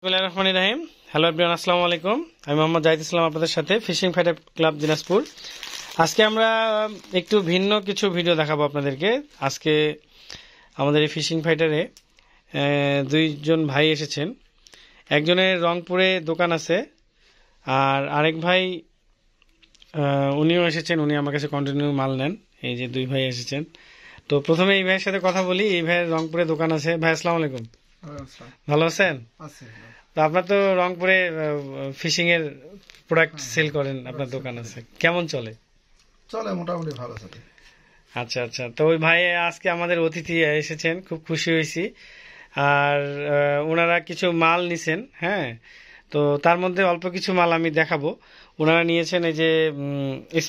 বিসমিল্লাহির রহমানির রহিম। Hello everyone, আসসালামু আলাইকুম। আমি মোহাম্মদ জাহিদ ইসলাম, আপনাদের সাথে ফিশিং ফাইটার ক্লাব দিনাজপুর। আজকে আমরা একটু ভিন্ন কিছু ভিডিও দেখাবো আপনাদেরকে। আজকে আমাদের এই ফিশিং ফাইটারে দুইজন ভাই এসেছেন। একজনের রংপুরে দোকান আছে, আর আরেক ভাই উনিও এসেছেন। উনি আমার কাছে কন্টিনিউ মাল নেন। এই যে দুই ভাই এসেছেন। তো প্রথমে এই ভাইয়ের সাথে কথা বলি। এই ভাইয়ের রংপুরে দোকান আছে। ভাই আসসালামু আলাইকুম, ভালো আছেন? তো আপনার তো রংপুরে ফিশিং এর প্রোডাক্ট সেল করেন, আপনার দোকান আছে, কেমন চলে? চলে মোটামুটি ভালো চলে। আচ্ছা আচ্ছা। তো ওই ভাই আজকে আমাদের অতিথি এসেছেন, খুব খুশি হয়েছি। আর ওনারা কিছু মাল নিছেন। হ্যাঁ, তো তার মধ্যে অল্প কিছু মাল আমি দেখাবো। ওনারা নিয়েছেন এই যে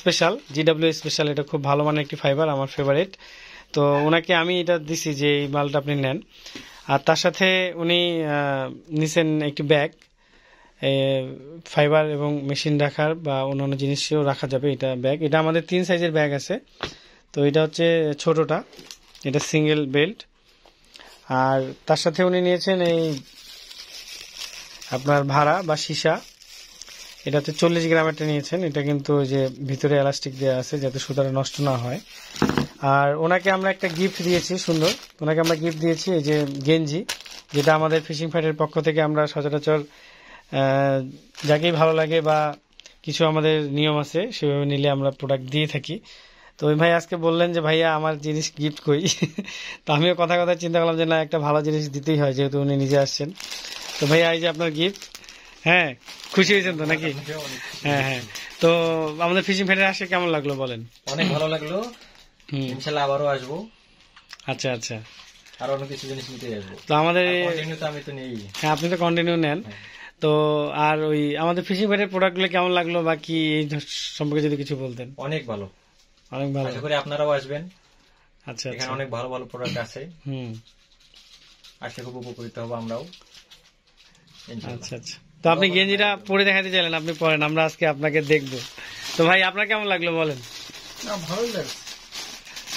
স্পেশাল, জিডব্লিউ স্পেশাল। এটা খুব ভালো মানের একটি ফাইবার, আমার ফেভারিট। তো ওনাকে আমি এটা দিছি যে এই মালটা আপনি নেন। আর তার সাথে উনি নিছেন একটি ব্যাগ, ফাইবার এবং মেশিন রাখার বা অন্যান্য জিনিসও রাখা যাবে। এটা ব্যাগ, এটা আমাদের 3 সাইজের ব্যাগ আছে। তো এটা হচ্ছে ছোটটা, এটা সিঙ্গেল বেল্ট। আর তার সাথে উনি নিয়েছেন এই আপনার ভাড়া বা সীসা। এটা হচ্ছে 40 গ্রামেরটা নিয়েছেন। এটা কিন্তু ওই যে ভিতরে এলাস্টিক দেওয়া আছে যাতে সুতাটা নষ্ট না হয়। আর ওনাকে আমরা একটা গিফট দিয়েছি, সুন্দর। ওনাকে আমরা গিফট দিয়েছি এই যে গেঞ্জি, যেটা আমাদের ফিশিং ফাইটের পক্ষ থেকে আমরা সচরাচর যাকেই ভালো লাগে বা কিছু আমাদের নিয়ম আছে সেভাবে নিলে আমরা প্রোডাক্ট দিয়ে থাকি। তো ওই ভাই আজকে বললেন যে ভাইয়া আমার জিনিস গিফট কই। তো আমিও কথা চিন্তা করলাম যে না, একটা ভালো জিনিস দিতেই হয় যেহেতু উনি নিজে আসছেন। তো ভাইয়া এই যে আপনার গিফট। হ্যাঁ, খুশি হয়েছেন তো নাকি? হ্যাঁ হ্যাঁ। তো আমাদের ফিশিং ফাইটারে আসে কেমন লাগলো বলেন? অনেক ভালো লাগলো, ইনশাআল্লাহ আবারও আসবো। আচ্ছা আচ্ছা। আর অন্য কিছু জিনিস নিতে আসবো। তো আমাদের আমি তো নেই। হ্যাঁ, আপনি তো কন্টিনিউ নেন। তো আর ওই আমাদের ফিশিং ফাইটের প্রোডাক্টগুলো কেমন লাগলো বা কি এই সম্পর্কে যদি কিছু বলতেন। অনেক ভালো, অনেক ভালো। আশা করি আপনারাও আসবেন। আচ্ছা, এখানে অনেক ভালো ভালো প্রোডাক্ট আছে। আসলে খুব উপকৃত হবো আমরাও। আচ্ছা আচ্ছা। তো আপনি গেঞ্জিটা পরে দেখাতে চাইলেন, আপনি পরেন, আমরা আজকে আপনাকে দেখবো। তো ভাই আপনার কেমন লাগলো বলেন? না, ভালোই লাগছে।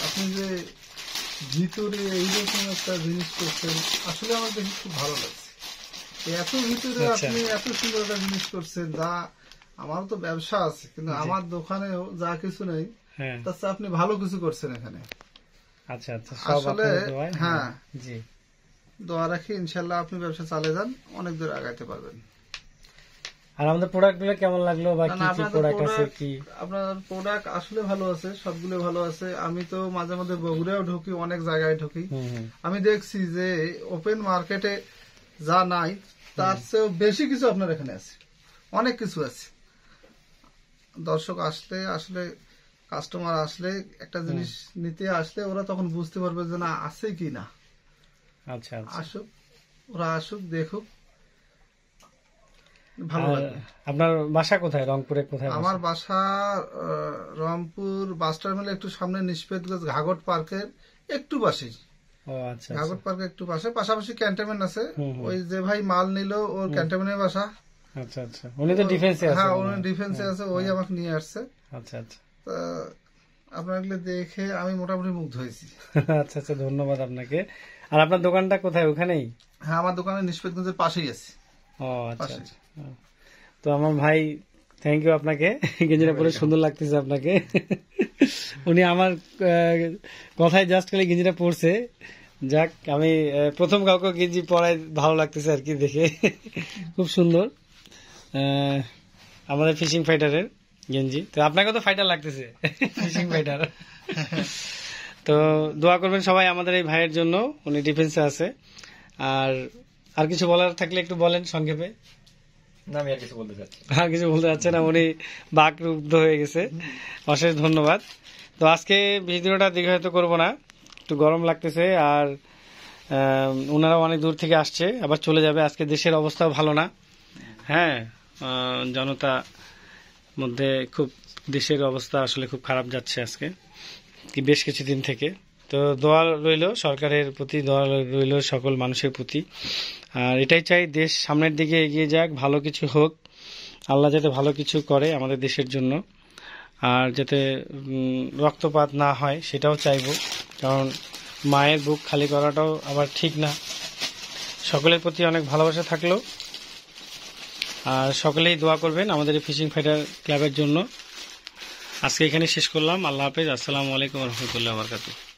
আপনি যে ভিতরে এইরকম একটা জিনিস করছেন, আসলে আমার দেখে খুব ভালো লাগছে। এত ভিতরে আপনি এত সুন্দর একটা জিনিস করছেন, যা আমারও তো ব্যবসা আছে কিন্তু আমার দোকানেও যা কিছু নেই, তার চেয়ে আপনি ভালো কিছু করছেন এখানে। আচ্ছা আচ্ছা। আসলে হ্যাঁ জি, দোয়া রাখি ইনশাল্লাহ আপনি ব্যবসা চালিয়ে যান, অনেক দূর আগাইতে পারবেন। আর আমাদের প্রোডাক্ট গুলো কেমন লাগলো বা কি কি প্রোডাক্ট আছে? কি আপনার প্রোডাক্ট আসলে ভালো আছে, সবগুলো ভালো আছে। আমি তো মাঝে মাঝে বগুড়াও ঢুকি, অনেক জায়গায় ঢুকি। আমি দেখছি যে ওপেন মার্কেটে যা নাই তার চেয়েও বেশি কিছু আপনার এখানে আছে, অনেক কিছু আছে। দর্শক আসলে আসলে কাস্টমার আসলে একটা জিনিস নিতে আসলে ওরা তখন বুঝতে পারবে যে না আছে কি না। আচ্ছা, আসুক, ওরা আসুক, দেখুক, ভালো লাগবে। আপনার বাসা কোথায়? রংপুরে কোথায়? আমার বাসা রংপুর বাস টার্মিনাল একটু সামনে, নিষ্পেদগঞ্জ ঘাগট পার্কের একটু পাশেই। ঘাগট পার্কের একটু পাশে, পাশাপাশি ক্যান্টনমেন্ট আছে। ওই যে ভাই মাল নিল ওর ক্যান্টনমেন্টের বাসা। আচ্ছা আচ্ছা। উনি তো ডিফেন্সে আছে। হ্যাঁ, উনি ডিফেন্সে আছে, ওই আমাকে নিয়ে আসছে। আচ্ছা আচ্ছা। আপনাকে দেখে আমি মোটামুটি মুগ্ধ হয়েছি। আচ্ছা আচ্ছা, ধন্যবাদ আপনাকে। আর আপনার দোকানটা কোথায়? ওখানেই? হ্যাঁ, আমার দোকানে নিষ্পেদগঞ্জের পাশেই আছে। ও আচ্ছা আচ্ছা। তো আমার ভাই, থ্যাংক ইউ আপনাকে। গেঞ্জিটা পরে সুন্দর লাগতেছে আপনাকে। উনি আমার কথায় জাস্ট খালি গেঞ্জিটা পরছে। যাক, আমি প্রথম কাউকে গেঞ্জি পরাই ভালো লাগতেছে আর কি দেখে। খুব সুন্দর আমাদের ফিশিং ফাইটারের গেঞ্জি। তো আপনাকে তো ফাইটার লাগতেছে, ফিশিং ফাইটার। তো দোয়া করবেন সবাই আমাদের এই ভাইয়ের জন্য, উনি ডিফেন্সে আছে। আর কিছু বলার থাকলে একটু বলেন সংক্ষেপে। না, আমি আর কিছু বলতে চাচ্ছি। আর কিছু বলতে চাচ্ছে না, উনি বাকরুদ্ধ হয়ে গেছে। অশেষ ধন্যবাদ। তো আজকে ভিডিওটা দীর্ঘায়িত করবো না, একটু গরম লাগতেছে। আর ওনারা অনেক দূর থেকে আসছে, আবার চলে যাবে। আজকে দেশের অবস্থাও ভালো না। হ্যাঁ, জনতা মধ্যে খুব দেশের অবস্থা আসলে খুব খারাপ যাচ্ছে আজকে বেশ কিছুদিন থেকে। তো দোয়া রইল সরকারের প্রতি, দোয়া রইল সকল মানুষের প্রতি। আর এটাই চাই, দেশ সামনের দিকে এগিয়ে যাক, ভালো কিছু হোক, আল্লাহ যাতে ভালো কিছু করে আমাদের দেশের জন্য। আর যাতে রক্তপাত না হয় সেটাও চাইব, কারণ মায়ের বুক খালি করাটাও আবার ঠিক না। সকলের প্রতি অনেক ভালোবাসা থাকলো। আর সকলেই দোয়া করবেন আমাদের এই ফিশিং ফাইটার ক্লাবের জন্য। আজকে এখানে শেষ করলাম। আল্লাহ হাফেজ। আসসালামু আলাইকুম রহমতুল্লাহ বরকাতুহ।